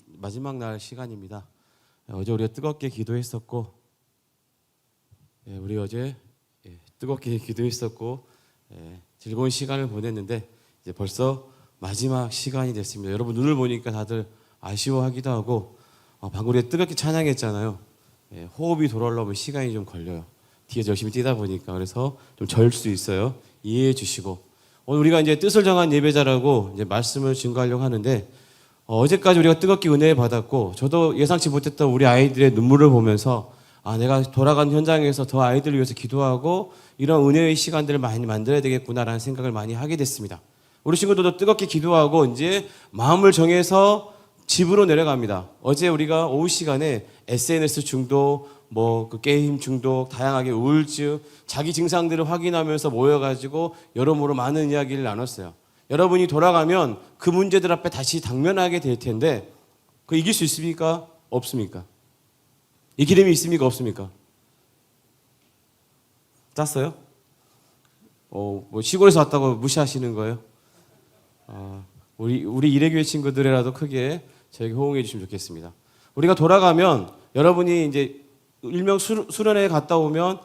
마지막 날 시간입니다. 어제 우리가 뜨겁게 기도했었고, 우리 어제 뜨겁게 기도했었고 즐거운 시간을 보냈는데 이제 벌써 마지막 시간이 됐습니다. 여러분 눈을 보니까 다들 아쉬워하기도 하고 방금 우리가 뜨겁게 찬양했잖아요. 호흡이 돌아오려면 시간이 좀 걸려요. 뒤에서 열심히 뛰다 보니까 그래서 좀 절 수 있어요. 이해해 주시고 오늘 우리가 이제 뜻을 정한 예배자라고 이제 말씀을 증거하려고 하는데 어제까지 우리가 뜨겁게 은혜 받았고 저도 예상치 못했던 우리 아이들의 눈물을 보면서 내가 돌아간 현장에서 더 아이들을 위해서 기도하고 이런 은혜의 시간들을 많이 만들어야 되겠구나라는 생각을 많이 하게 됐습니다. 우리 친구들도 뜨겁게 기도하고 이제 마음을 정해서 집으로 내려갑니다. 어제 우리가 오후 시간에 SNS 중독, 그 게임 중독, 다양하게 우울증, 자기 증상들을 확인하면서 모여가지고 여러모로 많은 이야기를 나눴어요. 여러분이 돌아가면 그 문제들 앞에 다시 당면하게 될 텐데 그 이길 수 있습니까? 없습니까? 이길 힘이 있습니까? 없습니까? 짰어요? 시골에서 왔다고 무시하시는 거예요? 우리 이래교회 친구들이라도 크게 저에게 호응해 주시면 좋겠습니다. 우리가 돌아가면 여러분이 이제 일명 수련회에 갔다 오면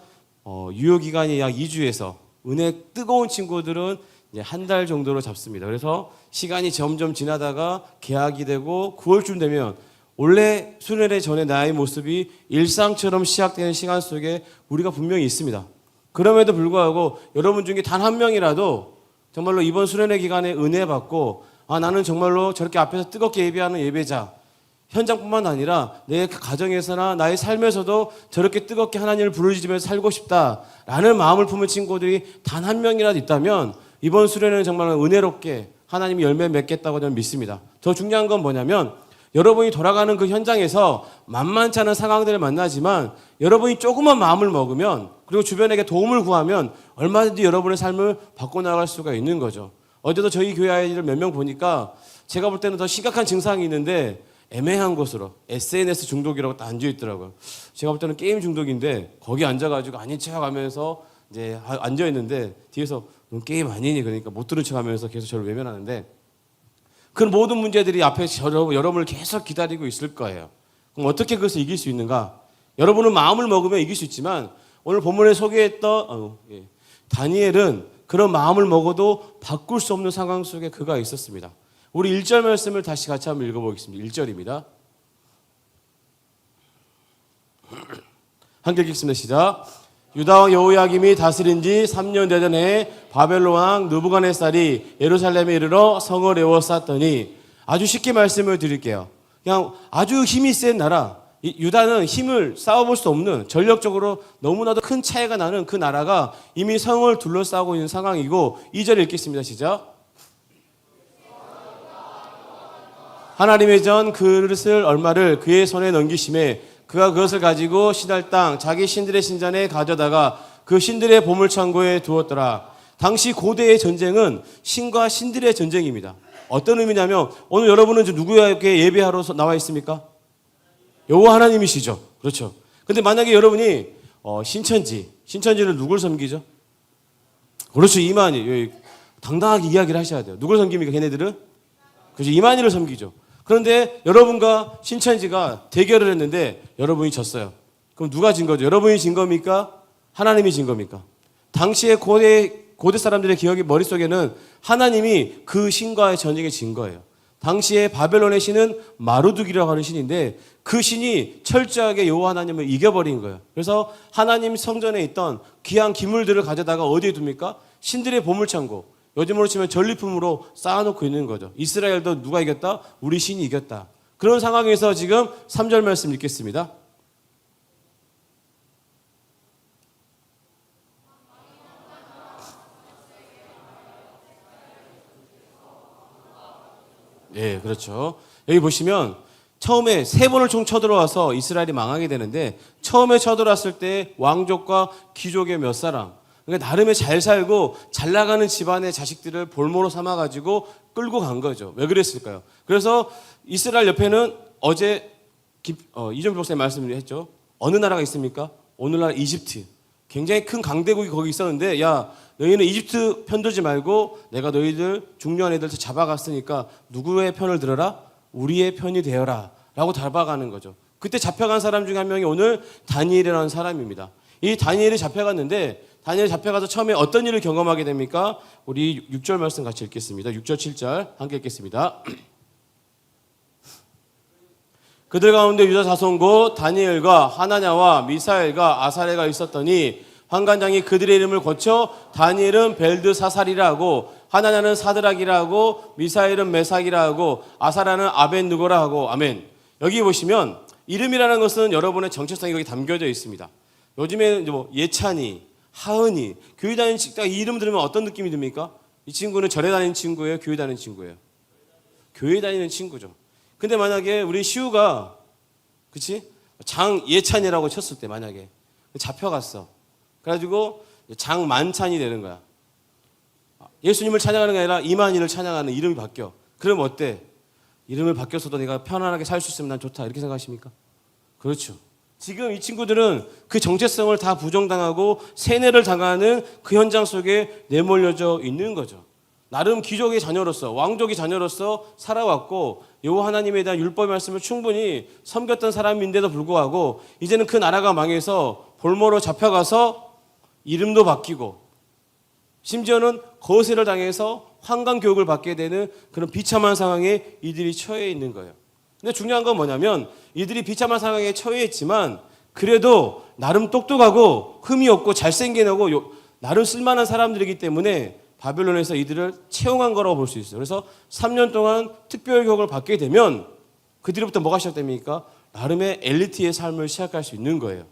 유효기간이 약 2주에서 은혜 뜨거운 친구들은 이제 한 달 정도로 잡습니다. 그래서 시간이 점점 지나다가 개학이 되고 9월쯤 되면 원래 수련회 전에 나의 모습이 일상처럼 시작되는 시간 속에 우리가 분명히 있습니다. 그럼에도 불구하고 여러분 중에 단 한 명이라도 정말로 이번 수련회 기간에 은혜 받고 나는 정말로 저렇게 앞에서 뜨겁게 예배하는 예배자 현장뿐만 아니라 내 가정에서나 나의 삶에서도 저렇게 뜨겁게 하나님을 부르짖으면서 살고 싶다라는 마음을 품은 친구들이 단 한 명이라도 있다면 이번 수련회는 정말 은혜롭게 하나님이 열매 맺겠다고 저는 믿습니다. 더 중요한 건 뭐냐면 여러분이 돌아가는 그 현장에서 만만치 않은 상황들을 만나지만 여러분이 조그만 마음을 먹으면 그리고 주변에게 도움을 구하면 얼마든지 여러분의 삶을 바꿔나갈 수가 있는 거죠. 어제도 저희 교회 아이들 몇 명 보니까 제가 볼 때는 더 심각한 증상이 있는데 애매한 곳으로 SNS 중독이라고 딱 앉아있더라고요. 제가 볼 때는 게임 중독인데 거기 앉아가지고 아닌 척하면서 이제 앉아있는데 뒤에서 넌 게임 아니니? 그러니까 못 들은 척하면서 계속 저를 외면하는데 그 모든 문제들이 앞에 여러분을 계속 기다리고 있을 거예요. 그럼 어떻게 그것을 이길 수 있는가? 여러분은 마음을 먹으면 이길 수 있지만 오늘 본문에 소개했던 다니엘은 그런 마음을 먹어도 바꿀 수 없는 상황 속에 그가 있었습니다. 우리 1절 말씀을 다시 같이 한번 읽어보겠습니다. 1절입니다. 함께 읽겠습니다. 시작. 유다 왕 여호야김이 다스린 지 3년 되던 해에 바벨론 왕 느부갓네살이 예루살렘에 이르러 성을 에워쌌더니 아주 쉽게 말씀을 드릴게요. 그냥 아주 힘이 센 나라, 유다는 힘을 싸워볼 수 없는 전력적으로 너무나도 큰 차이가 나는 그 나라가 이미 성을 둘러싸고 있는 상황이고 2절 읽겠습니다. 시작. 하나님의 전 그릇을 얼마를 그의 손에 넘기심에 그가 그것을 가지고 신할 땅 자기 신들의 신전에 가져다가 그 신들의 보물창고에 두었더라. 당시 고대의 전쟁은 신과 신들의 전쟁입니다. 어떤 의미냐면 오늘 여러분은 누구에게 예배하러 나와 있습니까? 여호와 하나님이시죠. 그렇죠. 근데 만약에 여러분이 신천지를 누굴 섬기죠? 그렇죠. 이만희. 당당하게 이야기를 하셔야 돼요. 누굴 섬깁니까? 걔네들은? 그렇죠. 이만희를 섬기죠. 그런데 여러분과 신천지가 대결을 했는데 여러분이 졌어요. 그럼 누가 진 거죠? 여러분이 진 겁니까? 하나님이 진 겁니까? 당시에 고대 사람들의 기억이 머릿속에는 하나님이 그 신과의 전쟁에 진 거예요. 당시에 바벨론의 신은 마루둑이라고 하는 신인데 그 신이 철저하게 여호와 하나님을 이겨버린 거예요. 그래서 하나님 성전에 있던 귀한 기물들을 가져다가 어디에 둡니까? 신들의 보물창고. 요즘으로 치면 전리품으로 쌓아놓고 있는 거죠. 이스라엘도 누가 이겼다? 우리 신이 이겼다. 그런 상황에서 지금 3절 말씀 읽겠습니다. 예, 그렇죠. 여기 보시면 처음에 3번을 총 쳐들어와서 이스라엘이 망하게 되는데 처음에 쳐들어왔을 때 왕족과 귀족의 몇 사람 그러니까 나름의 잘 살고 잘 나가는 집안의 자식들을 볼모로 삼아가지고 끌고 간 거죠. 왜 그랬을까요? 그래서 이스라엘 옆에는 어제 이정표 목사님 말씀을 했죠. 어느 나라가 있습니까? 오늘날 이집트. 굉장히 큰 강대국이 거기 있었는데 야 너희는 이집트 편들지 말고 내가 너희들 중요한 애들 잡아갔으니까 누구의 편을 들어라? 우리의 편이 되어라 라고 달박하는 거죠. 그때 잡혀간 사람 중에 한 명이 오늘 다니엘이라는 사람입니다. 이 다니엘이 잡혀갔는데 다니엘이 잡혀가서 처음에 어떤 일을 경험하게 됩니까? 우리 6절 말씀 같이 읽겠습니다. 6절 7절 함께 읽겠습니다. 그들 가운데 유다 자손 곧 다니엘과 하나냐와 미사엘과 아사레가 있었더니 환관장이 그들의 이름을 고쳐 다니엘은 벨드사살이라 하고 하나냐는 사드락이라 하고 미사엘은 메삭이라 하고 아사라는 아벤누고라 하고. 아멘. 여기 보시면 이름이라는 것은 여러분의 정체성이 거기 담겨져 있습니다. 요즘에 뭐 예찬이, 하은이, 교회 다니는 딱 이 이름 들으면 어떤 느낌이 듭니까? 이 친구는 절에 다니는 친구예요? 교회 다니는 친구예요? 교회 다니는 친구죠. 근데 만약에 우리 시우가 그치? 장예찬이라고 쳤을 때 만약에 잡혀갔어. 그래가지고 장만찬이 되는 거야. 예수님을 찬양하는 게 아니라 이만희를 찬양하는 이름이 바뀌어. 그럼 어때? 이름을 바뀌었어도 내가 편안하게 살 수 있으면 난 좋다 이렇게 생각하십니까? 그렇죠. 지금 이 친구들은 그 정체성을 다 부정당하고 세뇌를 당하는 그 현장 속에 내몰려져 있는 거죠. 나름 귀족의 자녀로서 왕족의 자녀로서 살아왔고 여호와 하나님에 대한 율법의 말씀을 충분히 섬겼던 사람인데도 불구하고 이제는 그 나라가 망해서 볼모로 잡혀가서 이름도 바뀌고 심지어는 거세를 당해서 환관교육을 받게 되는 그런 비참한 상황에 이들이 처해 있는 거예요. 근데 중요한 건 뭐냐면 이들이 비참한 상황에 처해 있지만 그래도 나름 똑똑하고 흠이 없고 잘생긴 하고 나름 쓸만한 사람들이기 때문에 바벨론에서 이들을 채용한 거라고 볼 수 있어요. 그래서 3년 동안 특별 교육을 받게 되면 그 뒤로부터 뭐가 시작됩니까? 나름의 엘리트의 삶을 시작할 수 있는 거예요.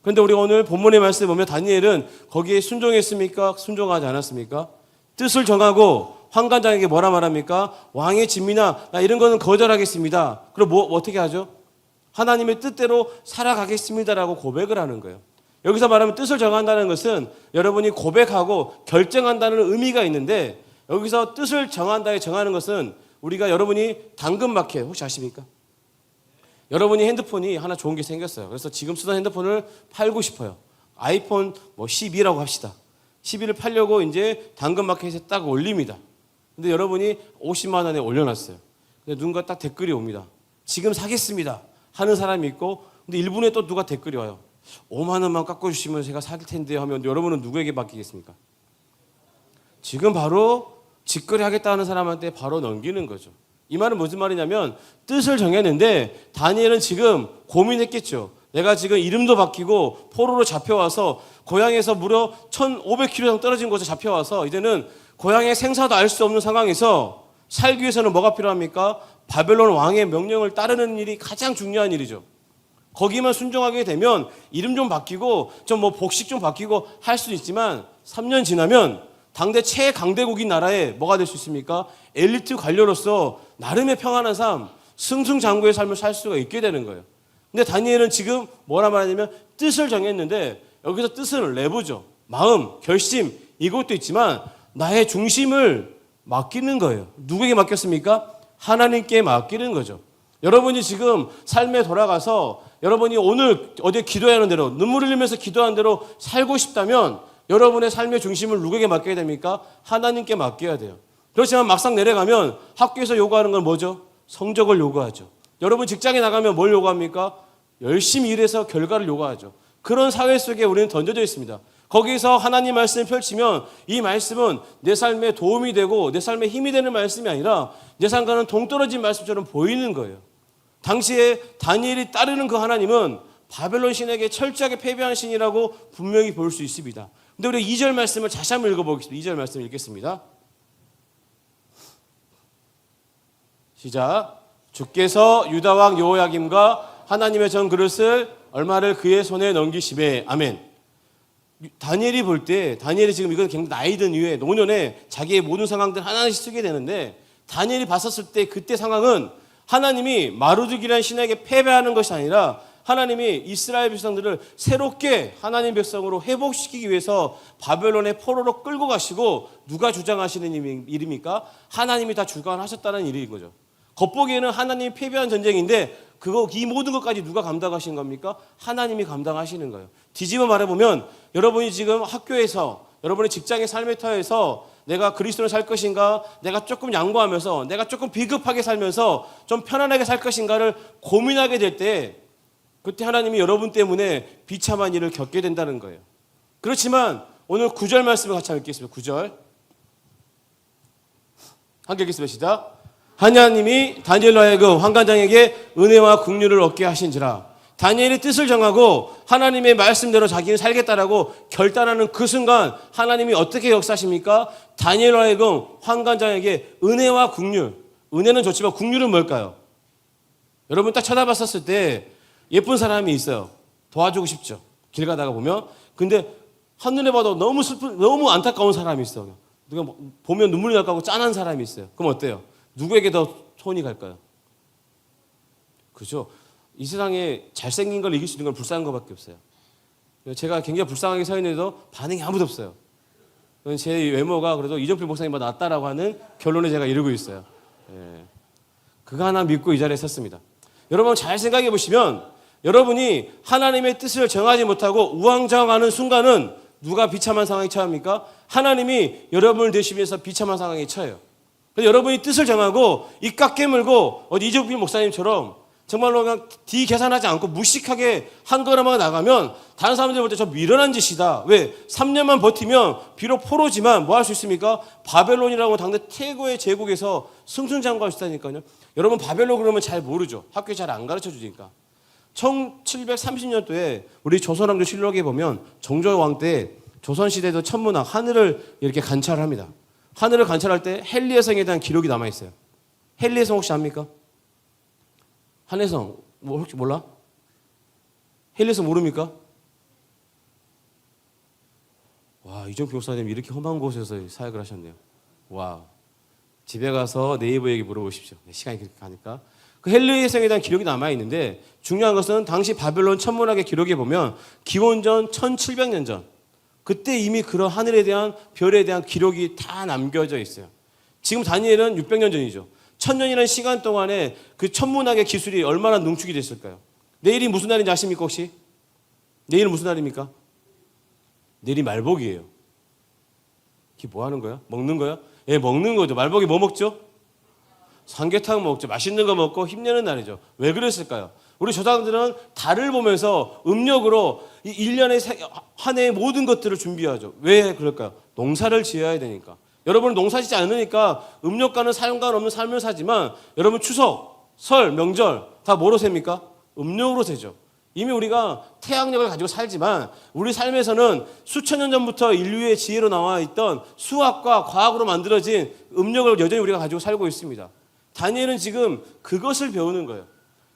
그런데 우리 오늘 본문의 말씀을 보면 다니엘은 거기에 순종했습니까? 순종하지 않았습니까? 뜻을 정하고 환관장에게 뭐라 말합니까? 왕의 진미나 나 이런 거는 거절하겠습니다. 그럼 뭐 어떻게 하죠? 하나님의 뜻대로 살아가겠습니다라고 고백을 하는 거예요. 여기서 말하면 뜻을 정한다는 것은 여러분이 고백하고 결정한다는 의미가 있는데 여기서 뜻을 정한다에 정하는 것은 우리가 여러분이 당근마켓 혹시 아십니까? 여러분이 핸드폰이 하나 좋은 게 생겼어요. 그래서 지금 쓰던 핸드폰을 팔고 싶어요. 아이폰 12라고 합시다. 12를 팔려고 이제 당근마켓에 딱 올립니다. 근데 여러분이 50만 원에 올려놨어요. 근데 누군가 딱 댓글이 옵니다. 지금 사겠습니다 하는 사람이 있고 근데 1분에 또 누가 댓글이 와요. 5만 원만 깎아주시면 제가 살 텐데요 하면 여러분은 누구에게 맡기겠습니까? 지금 바로 직거래 하겠다 하는 사람한테 바로 넘기는 거죠. 이 말은 무슨 말이냐면 뜻을 정했는데 다니엘은 지금 고민했겠죠. 내가 지금 이름도 바뀌고 포로로 잡혀와서 고향에서 무려 1500km 이상 떨어진 곳에 잡혀와서 이제는 고향의 생사도 알 수 없는 상황에서 살기 위해서는 뭐가 필요합니까? 바벨론 왕의 명령을 따르는 일이 가장 중요한 일이죠. 거기만 순종하게 되면 이름 좀 바뀌고 좀 뭐 복식 좀 바뀌고 할 수도 있지만 3년 지나면 당대 최강대국인 나라에 뭐가 될 수 있습니까? 엘리트 관료로서 나름의 평안한 삶, 승승장구의 삶을 살 수가 있게 되는 거예요. 근데 다니엘은 지금 뭐라 말하냐면 뜻을 정했는데 여기서 뜻은 레브죠. 마음, 결심 이것도 있지만 나의 중심을 맡기는 거예요. 누구에게 맡겼습니까? 하나님께 맡기는 거죠. 여러분이 지금 삶에 돌아가서 여러분이 오늘 어제 기도하는 대로 눈물 흘리면서 기도하는 대로 살고 싶다면 여러분의 삶의 중심을 누구에게 맡겨야 됩니까? 하나님께 맡겨야 돼요. 그렇지만 막상 내려가면 학교에서 요구하는 건 뭐죠? 성적을 요구하죠. 여러분 직장에 나가면 뭘 요구합니까? 열심히 일해서 결과를 요구하죠. 그런 사회 속에 우리는 던져져 있습니다. 거기서 하나님 말씀을 펼치면 이 말씀은 내 삶에 도움이 되고 내 삶에 힘이 되는 말씀이 아니라 내 삶과는 동떨어진 말씀처럼 보이는 거예요. 당시에 다니엘이 따르는 그 하나님은 바벨론 신에게 철저하게 패배한 신이라고 분명히 볼 수 있습니다. 근데 우리 2절 말씀을 다시 한번 읽어보겠습니다. 2절 말씀 읽겠습니다. 시작. 주께서 유다 왕 여호야김과 하나님의 전 그릇을 얼마를 그의 손에 넘기시매. 아멘. 다니엘이 볼 때 다니엘이 지금 이건 굉장히 나이 든 이후에 노년에 자기의 모든 상황들 하나씩 쓰게 되는데 다니엘이 봤었을 때 그때 상황은 하나님이 마루드기라는 신에게 패배하는 것이 아니라 하나님이 이스라엘 백성들을 새롭게 하나님 백성으로 회복시키기 위해서 바벨론의 포로로 끌고 가시고 누가 주장하시는 일입니까? 하나님이 다 주관하셨다는 일인 거죠. 겉보기에는 하나님이 패배한 전쟁인데 이 모든 것까지 누가 감당하신 겁니까? 하나님이 감당하시는 거예요. 뒤집어 말해보면 여러분이 지금 학교에서 여러분의 직장의 삶의 터에서 내가 그리스도로 살 것인가, 내가 조금 양보하면서, 내가 조금 비겁하게 살면서 좀 편안하게 살 것인가를 고민하게 될 때, 그때 하나님이 여러분 때문에 비참한 일을 겪게 된다는 거예요. 그렇지만 오늘 9절 말씀을 같이 한번 읽겠습니다. 9절 함께 읽겠습니다. 시작. 하나님이 다니엘로 하여금 환관장에게 은혜와 긍휼을 얻게 하신지라. 다니엘이 뜻을 정하고 하나님의 말씀대로 자기는 살겠다라고 결단하는 그 순간 하나님이 어떻게 역사하십니까? 다니엘로 하여금 환관장에게 은혜와 긍휼. 은혜는 좋지만 긍휼은 뭘까요? 여러분 딱 쳐다봤었을 때 예쁜 사람이 있어요. 도와주고 싶죠. 길 가다가 보면. 근데 한눈에 봐도 너무 슬픈, 너무 안타까운 사람이 있어요. 누가 보면 눈물이 날 것 같고 짠한 사람이 있어요. 그럼 어때요? 누구에게 더 손이 갈까요? 그죠? 이 세상에 잘생긴 걸 이길 수 있는 건 불쌍한 것밖에 없어요. 제가 굉장히 불쌍하게 서 있는데도 반응이 아무도 없어요. 제 외모가 그래도 이정필 목사님보다 낫다라고 하는 결론에 제가 이르고 있어요. 예. 그거 하나 믿고 이 자리에 섰습니다. 여러분 잘 생각해 보시면 여러분이 하나님의 뜻을 정하지 못하고 우왕좌왕하는 순간은 누가 비참한 상황에 처합니까? 하나님이 여러분을 대신해서 비참한 상황에 처해요. 그래서 여러분이 뜻을 정하고 입각 깨물고 어디 이정필 목사님처럼 정말로 그냥 뒤 계산하지 않고 무식하게 한 걸음만 나가면 다른 사람들이 볼 때 저 미련한 짓이다. 왜? 3년만 버티면 비록 포로지만 뭐 할 수 있습니까? 바벨론이라고 당대 최고의 제국에서 승승장구할 수 있다니까요. 여러분 바벨론 그러면 잘 모르죠. 학교에 잘 안 가르쳐 주니까. 1730년도에 우리 조선왕조 실록에 보면 정조왕 때 조선시대도 천문학 하늘을 이렇게 관찰합니다. 하늘을 관찰할 때 헨리해성에 대한 기록이 남아있어요. 헨리해성 혹시 압니까? 한해성 뭐 혹시 몰라? 헨리해성 모릅니까? 와, 이정표 목사님 이렇게 험한 곳에서 사역을 하셨네요. 와, 집에 가서 네이버에게 물어보십시오. 시간이 그렇게 가니까. 그 헨리해성에 대한 기록이 남아있는데 중요한 것은 당시 바벨론 천문학의 기록에 보면 기원전 1700년 전 그때 이미 그런 하늘에 대한 별에 대한 기록이 다 남겨져 있어요. 지금 다니엘은 600년 전이죠. 1000년이라는 시간 동안에 그 천문학의 기술이 얼마나 농축이 됐을까요? 내일이 무슨 날인지 아십니까 혹시? 내일은 무슨 날입니까? 내일이 말복이에요. 이게 뭐 하는 거야? 먹는 거야? 예, 먹는 거죠. 말복이 뭐 먹죠? 삼계탕 먹죠. 맛있는 거 먹고 힘내는 날이죠. 왜 그랬을까요? 우리 조상들은 달을 보면서 음력으로 이 1년의 한 해의 모든 것들을 준비하죠. 왜 그럴까요? 농사를 지어야 되니까. 여러분은 농사 짓지 않으니까 음력과는 상관없는 삶을 사지만 여러분 추석, 설, 명절 다 뭐로 셉니까? 음력으로 세죠. 이미 우리가 태양력을 가지고 살지만 우리 삶에서는 수천 년 전부터 인류의 지혜로 나와 있던 수학과 과학으로 만들어진 음력을 여전히 우리가 가지고 살고 있습니다. 다니엘은 지금 그것을 배우는 거예요.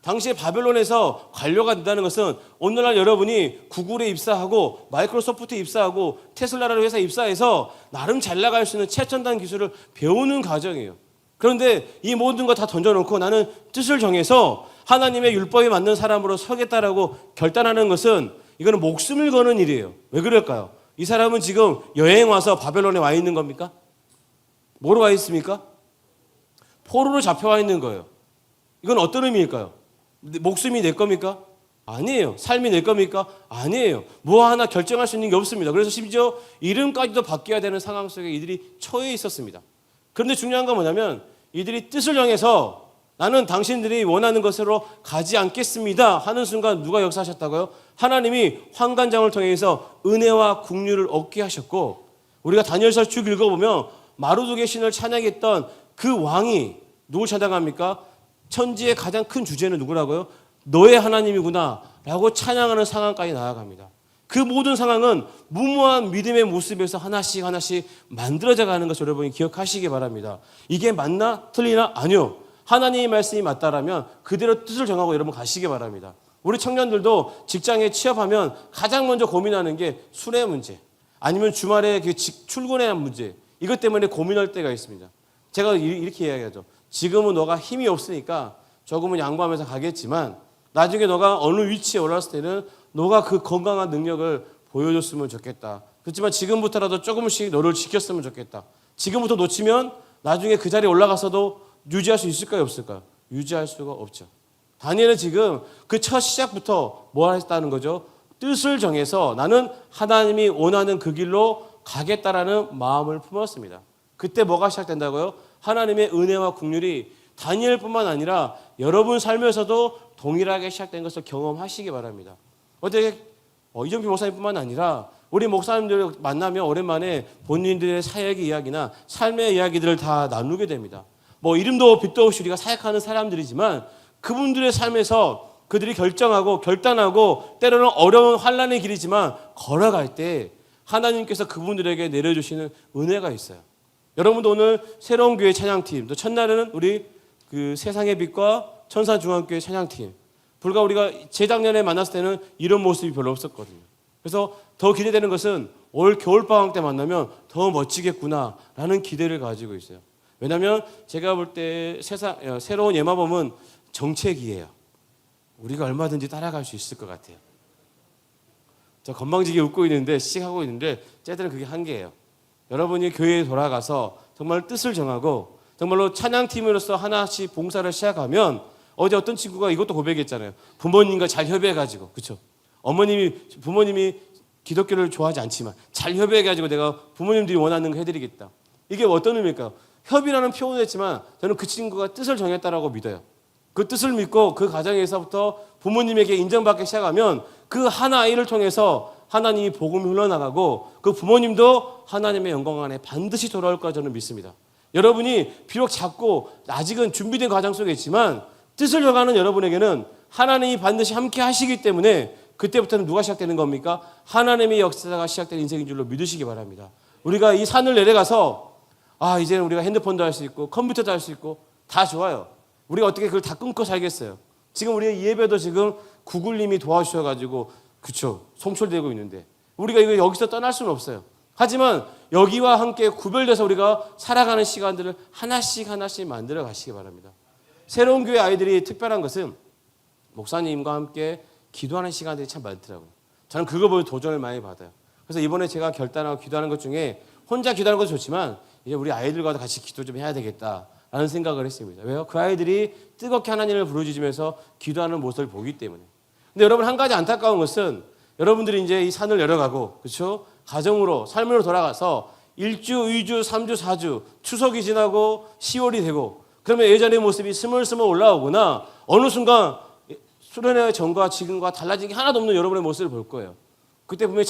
당시에 바벨론에서 관료가 된다는 것은 오늘날 여러분이 구글에 입사하고 마이크로소프트에 입사하고 테슬라라는 회사에 입사해서 나름 잘 나갈 수 있는 최첨단 기술을 배우는 과정이에요. 그런데 이 모든 거 다 던져놓고 나는 뜻을 정해서 하나님의 율법에 맞는 사람으로 서겠다라고 결단하는 것은 이거는 목숨을 거는 일이에요. 왜 그럴까요? 이 사람은 지금 여행 와서 바벨론에 와 있는 겁니까? 뭐로 와 있습니까? 포로로 잡혀와 있는 거예요. 이건 어떤 의미일까요? 목숨이 내 겁니까? 아니에요. 삶이 내 겁니까? 아니에요. 뭐 하나 결정할 수 있는 게 없습니다. 그래서 심지어 이름까지도 바뀌어야 되는 상황 속에 이들이 처해 있었습니다. 그런데 중요한 건 뭐냐면 이들이 뜻을 정해서 나는 당신들이 원하는 것으로 가지 않겠습니다 하는 순간 누가 역사하셨다고요? 하나님이 환관장을 통해서 은혜와 긍휼을 얻게 하셨고 우리가 다니엘서 쭉 읽어보면 마루두개 신을 찬양했던 그 왕이 누굴 찬양합니까? 천지의 가장 큰 주제는 누구라고요? 너의 하나님이구나 라고 찬양하는 상황까지 나아갑니다. 그 모든 상황은 무모한 믿음의 모습에서 하나씩 하나씩 만들어져 가는 것을 여러분이 기억하시기 바랍니다. 이게 맞나? 틀리나? 아니요. 하나님의 말씀이 맞다라면 그대로 뜻을 정하고 여러분 가시기 바랍니다. 우리 청년들도 직장에 취업하면 가장 먼저 고민하는 게 술의 문제 아니면 주말에 출근해야 하는 문제 이것 때문에 고민할 때가 있습니다. 제가 이렇게 이야기하죠. 지금은 너가 힘이 없으니까 조금은 양보하면서 가겠지만 나중에 너가 어느 위치에 올랐을 때는 너가 그 건강한 능력을 보여줬으면 좋겠다. 그렇지만 지금부터라도 조금씩 너를 지켰으면 좋겠다. 지금부터 놓치면 나중에 그 자리에 올라가서도 유지할 수 있을까요? 없을까요? 유지할 수가 없죠. 다니엘은 지금 그 첫 시작부터 뭘 했다는 거죠? 뜻을 정해서 나는 하나님이 원하는 그 길로 가겠다라는 마음을 품었습니다. 그때 뭐가 시작된다고요? 하나님의 은혜와 긍휼이 다니엘뿐만 아니라 여러분 삶에서도 동일하게 시작된 것을 경험하시기 바랍니다. 어떻게 이정필 목사님뿐만 아니라 우리 목사님들 만나면 오랜만에 본인들의 사역의 이야기나 삶의 이야기들을 다 나누게 됩니다. 뭐 이름도 빛도 없이 우리가 사역하는 사람들이지만 그분들의 삶에서 그들이 결단하고 때로는 어려운 환난의 길이지만 걸어갈 때 하나님께서 그분들에게 내려주시는 은혜가 있어요. 여러분도 오늘 새로운 교회 찬양팀, 또 첫날에는 우리 그 세상의 빛과 천산중앙교회 찬양팀, 불과 우리가 재작년에 만났을 때는 이런 모습이 별로 없었거든요. 그래서 더 기대되는 것은 올 겨울방학 때 만나면 더 멋지겠구나라는 기대를 가지고 있어요. 왜냐하면 제가 볼 때 새로운 예마범은 정책이에요. 우리가 얼마든지 따라갈 수 있을 것 같아요. 저 건방지게 웃고 있는데 씩하고 있는데 쟤들은 그게 한계예요. 여러분이 교회에 돌아가서 정말 뜻을 정하고 정말로 찬양팀으로서 하나씩 봉사를 시작하면 어제 어떤 친구가 이것도 고백했잖아요. 부모님과 잘 협의해가지고, 그렇죠? 부모님이 기독교를 좋아하지 않지만 잘 협의해가지고 내가 부모님들이 원하는 거 해드리겠다. 이게 어떤 의미일까요? 협의라는 표현을 했지만 저는 그 친구가 뜻을 정했다라고 믿어요. 그 뜻을 믿고 그 가정에서부터 부모님에게 인정받기 시작하면 그 한 아이를 통해서 하나님이 복음이 흘러나가고 그 부모님도 하나님의 영광 안에 반드시 돌아올 거라 저는 믿습니다. 여러분이 비록 작고 아직은 준비된 과정 속에 있지만 뜻을 정하는 여러분에게는 하나님이 반드시 함께 하시기 때문에 그때부터는 누가 시작되는 겁니까? 하나님의 역사가 시작되는 인생인 줄로 믿으시기 바랍니다. 우리가 이 산을 내려가서 이제는 우리가 핸드폰도 할 수 있고 컴퓨터도 할 수 있고 다 좋아요. 우리가 어떻게 그걸 다 끊고 살겠어요? 지금 우리의 예배도 지금 구글님이 도와주셔가지고 그쵸 송출되고 있는데 우리가 이거 여기서 떠날 수는 없어요. 하지만 여기와 함께 구별돼서 우리가 살아가는 시간들을 하나씩 만들어 가시기 바랍니다. 새로운 교회 아이들이 특별한 것은 목사님과 함께 기도하는 시간들이 참 많더라고요. 저는 그거 보면 도전을 많이 받아요. 그래서 이번에 제가 결단하고 기도하는 것 중에 혼자 기도하는 것도 좋지만 이제 우리 아이들과도 같이 기도 좀 해야 되겠다라는 생각을 했습니다. 왜요? 그 아이들이 뜨겁게 하나님을 부르짖으면서 기도하는 모습을 보기 때문에. 근데 여러분 한 가지 안타까운 것은 여러분들이 이제 이 산을 내려가고 그렇죠? 가정으로 삶으로 돌아가서 1주, 2주, 3주, 4주 추석이 지나고 10월이 되고 그러면 예전의 모습이 스물스물 올라오거나 어느 순간 수련회 전과 지금과 달라진 게 하나도 없는 여러분의 모습을 볼 거예요. 그때 분명히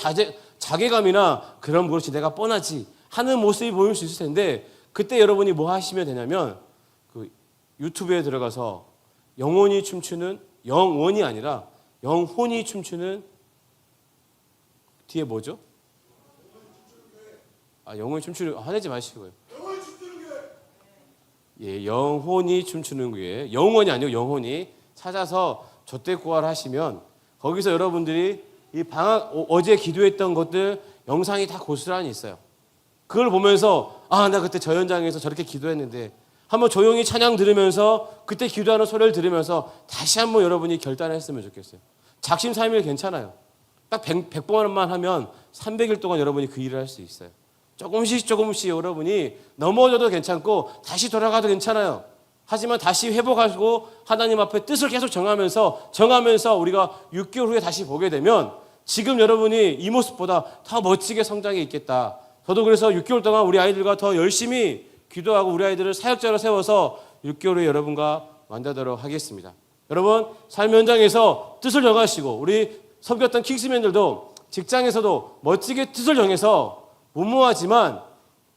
자괴감이나 그럼 그렇지 내가 뻔하지 하는 모습이 보일 수 있을 텐데 그때 여러분이 뭐 하시면 되냐면 그 유튜브에 들어가서 영혼이 춤추는 영원이 아니라 영혼이 춤추는 뒤에 뭐죠? 영혼이 춤추는 화내지 마시고요. 예, 영혼이 춤추는 교회 영원이 아니고 영혼이 찾아서 저택구화를 하시면 거기서 여러분들이 이 어제 기도했던 것들 영상이 다 고스란히 있어요. 그걸 보면서 나 그때 저 현장에서 저렇게 기도했는데 한번 조용히 찬양 들으면서 그때 기도하는 소리를 들으면서 다시 한번 여러분이 결단했으면 좋겠어요. 작심삼일 괜찮아요. 딱 100번만 하면 300일 동안 여러분이 그 일을 할 수 있어요. 조금씩 여러분이 넘어져도 괜찮고 다시 돌아가도 괜찮아요. 하지만 다시 회복하고 하나님 앞에 뜻을 계속 정하면서 우리가 6개월 후에 다시 보게 되면 지금 여러분이 이 모습보다 더 멋지게 성장해 있겠다. 저도 그래서 6개월 동안 우리 아이들과 더 열심히 기도하고 우리 아이들을 사역자로 세워서 6개월 후에 여러분과 만나도록 하겠습니다. 여러분 삶 현장에서 뜻을 정하시고 우리 섬겼던 킹스맨들도 직장에서도 멋지게 뜻을 정해서 무모하지만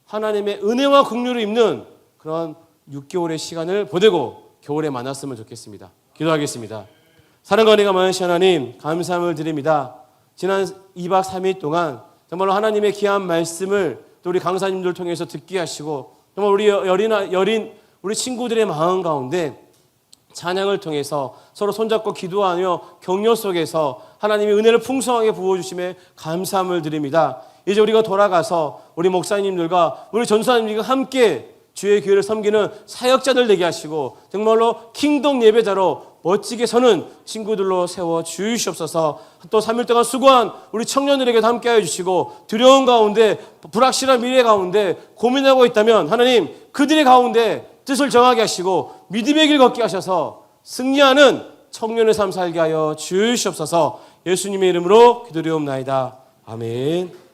하나님의 은혜와 긍휼을 입는 그런 6개월의 시간을 보내고 겨울에 만났으면 좋겠습니다. 기도하겠습니다. 사랑과 은혜가 많으신 하나님 감사함을 드립니다. 지난 2박 3일 동안 정말로 하나님의 귀한 말씀을 또 우리 강사님들 통해서 듣게 하시고 정말 우리 여린 우리 친구들의 마음 가운데 찬양을 통해서 서로 손잡고 기도하며 격려 속에서 하나님의 은혜를 풍성하게 부어주심에 감사함을 드립니다. 이제 우리가 돌아가서 우리 목사님들과 우리 전사님들과 함께 주의 교회를 섬기는 사역자들 되게 하시고 정말로 킹덤 예배자로 멋지게 서는 친구들로 세워 주시옵소서. 또 3일 동안 수고한 우리 청년들에게도 함께하여 주시고 두려운 가운데 불확실한 미래 가운데 고민하고 있다면 하나님 그들의 가운데 뜻을 정하게 하시고 믿음의 길 걷게 하셔서 승리하는 청년의 삶 살게 하여 주시옵소서. 예수님의 이름으로 기도드리옵나이다. 아멘.